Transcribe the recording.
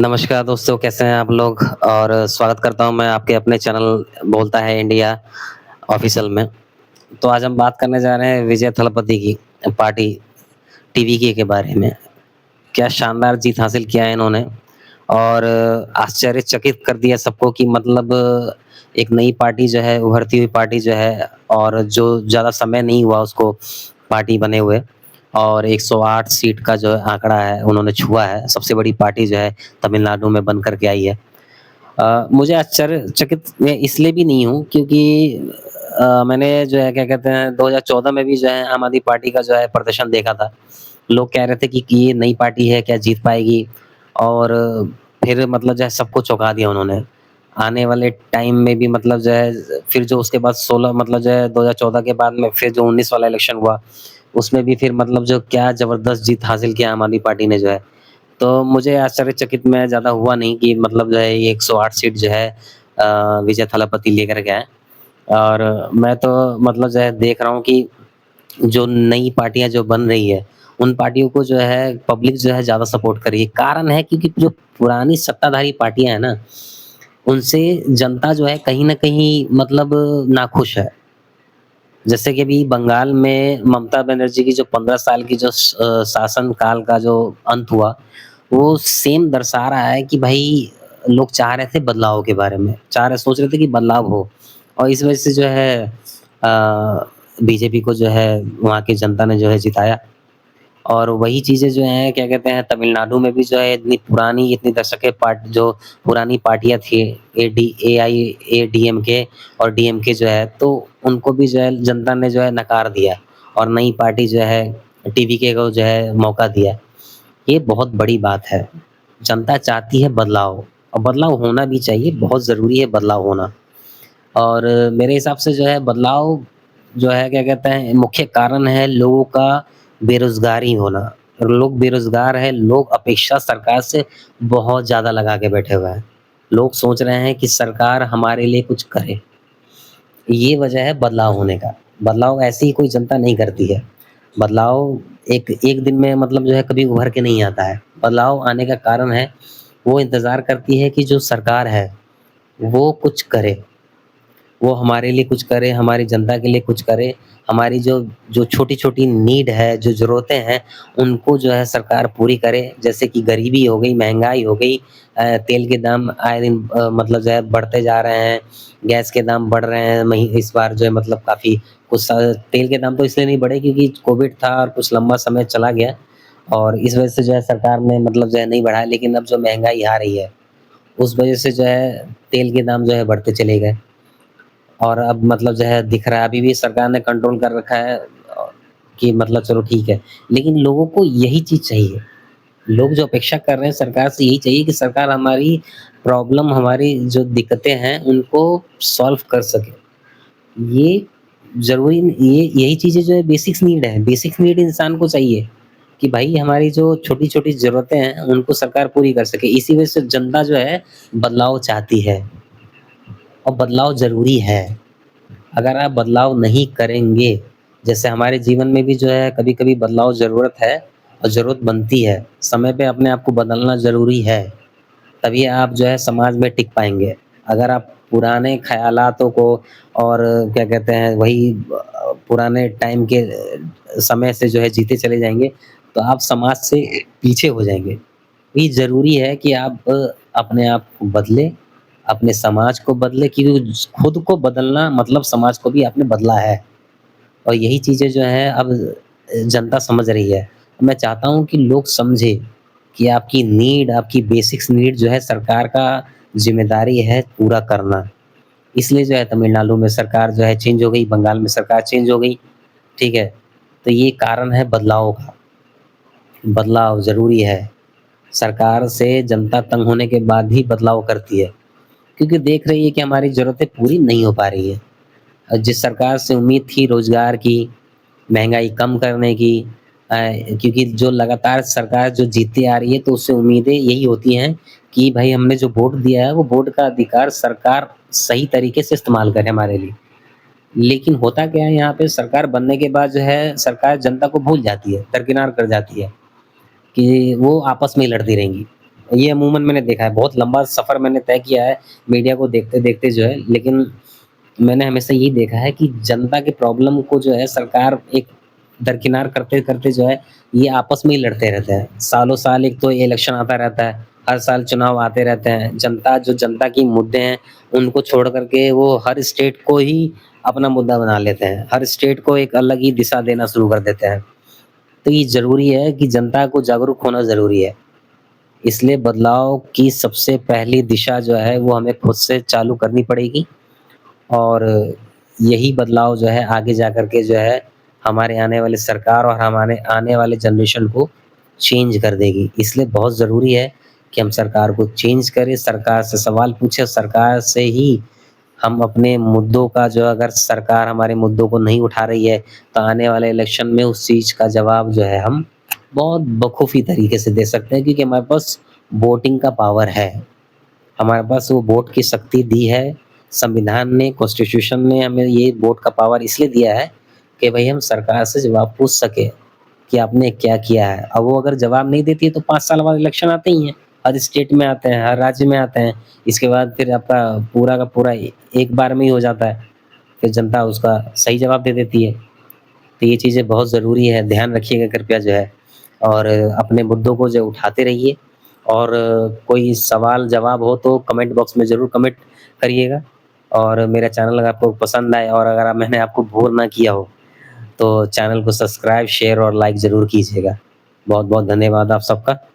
नमस्कार दोस्तों, कैसे हैं आप लोग? और स्वागत करता हूँ मैं आपके अपने चैनल बोलता है इंडिया ऑफ़िशियल में। तो आज हम बात करने जा रहे हैं विजय थलपति की पार्टी टीवीके के बारे में। क्या शानदार जीत हासिल किया है इन्होंने और आश्चर्यचकित कर दिया सबको कि मतलब एक नई पार्टी जो है, उभरती हुई पार्टी जो है और जो ज़्यादा समय नहीं हुआ उसको पार्टी बने हुए और 108 सीट का जो आंकड़ा है उन्होंने छुआ है। सबसे बड़ी पार्टी जो है तमिलनाडु में बन कर के आई है। मुझे आश्चर्यचकित मैं इसलिए भी नहीं हूँ क्योंकि मैंने जो है क्या कहते हैं 2014 में भी जो है आम आदमी पार्टी का जो है प्रदर्शन देखा था। लोग कह रहे थे कि ये नई पार्टी है, क्या जीत पाएगी? और फिर मतलब जो है सबको चौंका दिया उन्होंने। आने वाले टाइम में भी मतलब जो है फिर जो उसके बाद 16 मतलब जो है 2014 के बाद में फिर जो 19 वाला इलेक्शन हुआ, उसमें भी फिर मतलब जो क्या ज़बरदस्त जीत हासिल किया आम आदमी पार्टी ने जो है। तो मुझे आश्चर्यचकित मैं ज़्यादा हुआ नहीं कि मतलब जो है ये 108 सीट जो है विजय थालापति लेकर के आए। और मैं तो मतलब जो है देख रहा हूँ कि जो नई पार्टियाँ जो बन रही है, उन पार्टियों को जो है पब्लिक जो है ज़्यादा सपोर्ट कर रही है। कारण है क्योंकि जो पुरानी सत्ताधारी पार्टियाँ हैं ना, उनसे जनता जो है कहीं न कहीं मतलब नाखुश है। जैसे कि अभी बंगाल में ममता बनर्जी की जो 15 साल की जो शासन काल का जो अंत हुआ, वो सेम दर्शा रहा है कि भाई लोग चाह रहे थे बदलाव के बारे में, सोच रहे थे कि बदलाव हो और इस वजह से जो है बीजेपी को जो है वहाँ की जनता ने जो है जिताया। और वही चीज़ें जो हैं क्या कहते हैं तमिलनाडु में भी जो है इतनी पुरानी इतनी दशकें जो पुरानी पार्टियाँ थी एडीएमके और डीएमके जो है तो उनको भी जो है जनता ने जो है नकार दिया और नई पार्टी जो है टीवीके को जो है मौका दिया। ये बहुत बड़ी बात है। जनता चाहती है बदलाव और बदलाव होना भी चाहिए, बहुत ज़रूरी है बदलाव होना। और मेरे हिसाब से जो है बदलाव जो है क्या कहते हैं मुख्य कारण है लोगों का बेरोज़गारी होना। और लोग बेरोज़गार हैं, लोग अपेक्षा सरकार से बहुत ज़्यादा लगा के बैठे हुए हैं। लोग सोच रहे हैं कि सरकार हमारे लिए कुछ करे। ये वजह है बदलाव होने का। बदलाव ऐसे ही कोई जनता नहीं करती है। बदलाव एक एक दिन में मतलब जो है कभी उभर के नहीं आता है। बदलाव आने का कारण है, वो इंतज़ार करती है कि जो सरकार है, वो कुछ करे। वो हमारे लिए कुछ करे, हमारी जनता के लिए कुछ करे, हमारी जो जो छोटी-छोटी नीड है, जो ज़रूरतें हैं, उनको जो है सरकार पूरी करे। जैसे कि गरीबी हो गई, महँगाई हो गई, तेल के दाम आए दिन मतलब जो है बढ़ते जा रहे हैं, गैस के दाम बढ़ रहे हैं, इस बार जो है मतलब काफ़ी कुछ तेल के दाम तो इसलिए नहीं बढ़े क्योंकि कोविड था और कुछ लंबा समय चला गया और इस वजह से जो है सरकार ने मतलब जो है नहीं बढ़ाया, लेकिन अब जो महँगाई आ रही है, उस वजह से जो है तेल के दाम जो है बढ़ते चले गए। और अब मतलब जो है दिख रहा है अभी भी सरकार ने कंट्रोल कर रखा है कि मतलब चलो ठीक है। लेकिन लोगों को यही चीज़ चाहिए। लोग जो अपेक्षा कर रहे हैं सरकार से यही चाहिए कि सरकार हमारी प्रॉब्लम, हमारी जो दिक्कतें हैं उनको सॉल्व कर सके। ये ज़रूरी ये यही चीज़ें जो है बेसिक्स नीड है। बेसिक नीड इंसान को चाहिए कि भाई हमारी जो छोटी-छोटी ज़रूरतें हैं उनको सरकार पूरी कर सके। इसी वजह से जनता जो है बदलाव चाहती है और बदलाव ज़रूरी है। अगर आप बदलाव नहीं करेंगे, जैसे हमारे जीवन में भी जो है कभी-कभी बदलाव ज़रूरत है और ज़रूरत बनती है। समय पे अपने आप को बदलना ज़रूरी है, तभी आप जो है समाज में टिक पाएँगे। अगर आप पुराने ख़यालातों को और क्या कहते हैं वही पुराने टाइम के समय से जो है जीते चले जाएँगे, तो आप समाज से पीछे हो जाएँगे। ये ज़रूरी है कि आप अपने आप को बदलें, अपने समाज को बदलें क्योंकि खुद को बदलना मतलब समाज को भी आपने बदला है और यही चीज़ें जो हैं अब जनता समझ रही है। मैं चाहता हूँ कि लोग समझें कि आपकी नीड, आपकी बेसिक्स नीड जो है सरकार का ज़िम्मेदारी है पूरा करना। इसलिए जो है तमिलनाडु में सरकार जो है चेंज हो गई, बंगाल में सरकार चेंज हो गई, ठीक है? तो ये कारण है बदलाव का। बदलाव ज़रूरी है। सरकार से जनता तंग होने के बाद ही बदलाव करती है, क्योंकि देख रही है कि हमारी ज़रूरतें पूरी नहीं हो पा रही है। जिस सरकार से उम्मीद थी रोज़गार की, महँगाई कम करने की क्योंकि जो लगातार सरकार जो जीतती आ रही है तो उससे उम्मीदें यही होती हैं कि भाई हमने जो वोट दिया है वो वोट का अधिकार सरकार सही तरीके से इस्तेमाल करे हमारे लिए। लेकिन होता क्या है यहाँ पे सरकार बनने के बाद जो है सरकार जनता को भूल जाती है, दरकिनार कर जाती है कि वो आपस में ही लड़ती रहेंगी। ये अमूमन मैंने देखा है, बहुत लंबा सफ़र मैंने तय किया है मीडिया को देखते-देखते जो है, लेकिन मैंने हमेशा यही देखा है कि जनता की प्रॉब्लम को जो है सरकार एक दरकिनार करते-करते जो है, ये आपस में ही लड़ते रहते हैं। सालों-साल एक तो इलेक्शन आता रहता है, हर साल चुनाव आते रहते हैं। जनता की मुद्दे हैं, उनको छोड़ कर के वो हर स्टेट को ही अपना मुद्दा बना लेते हैं। हर स्टेट को एक अलग ही दिशा देना शुरू कर देते हैं। तो ये ज़रूरी है कि जनता को जागरूक होना ज़रूरी है। इसलिए बदलाव की सबसे पहली दिशा जो है वो हमें खुद से चालू करनी पड़ेगी और यही बदलाव जो है आगे जाकर के जो है हमारे आने वाली सरकार और हमारे आने वाले जनरेशन को चेंज कर देगी। इसलिए बहुत ज़रूरी है कि हम सरकार को चेंज करें, सरकार से सवाल पूछें, सरकार से ही हम अपने मुद्दों का जो अगर सरकार हमारे मुद्दों को नहीं उठा रही है, तो आने वाले इलेक्शन में उस चीज़ का जवाब जो है हम बहुत बखूबी तरीके से दे सकते हैं क्योंकि हमारे पास वोटिंग का पावर है। हमारे पास वो वोट की शक्ति दी है, संविधान ने, कॉन्स्टिट्यूशन ने हमें ये वोट का पावर इसलिए दिया है कि भई हम सरकार से जवाब पूछ सकें कि आपने क्या किया है। अब वो अगर जवाब नहीं देती है तो 5 साल बाद इलेक्शन आते ही हैं। हर स्टेट में आते हैं, हर राज्य में आते हैं। इसके बाद फिर आपका पूरा का पूरा एक बार में ही हो जाता है। फिर जनता उसका सही जवाब दे देती है। तो ये चीज़ें बहुत ज़रूरी है, ध्यान रखिएगा कृपया जो है और अपने मुद्दों को जो उठाते रहिए और कोई सवाल-जवाब हो तो कमेंट बॉक्स में ज़रूर कमेंट करिएगा और मेरा चैनल अगर आपको पसंद आए और अगर मैंने आपको बोर ना किया हो, तो चैनल को सब्सक्राइब, शेयर और लाइक ज़रूर कीजिएगा। बहुत-बहुत धन्यवाद आप सबका।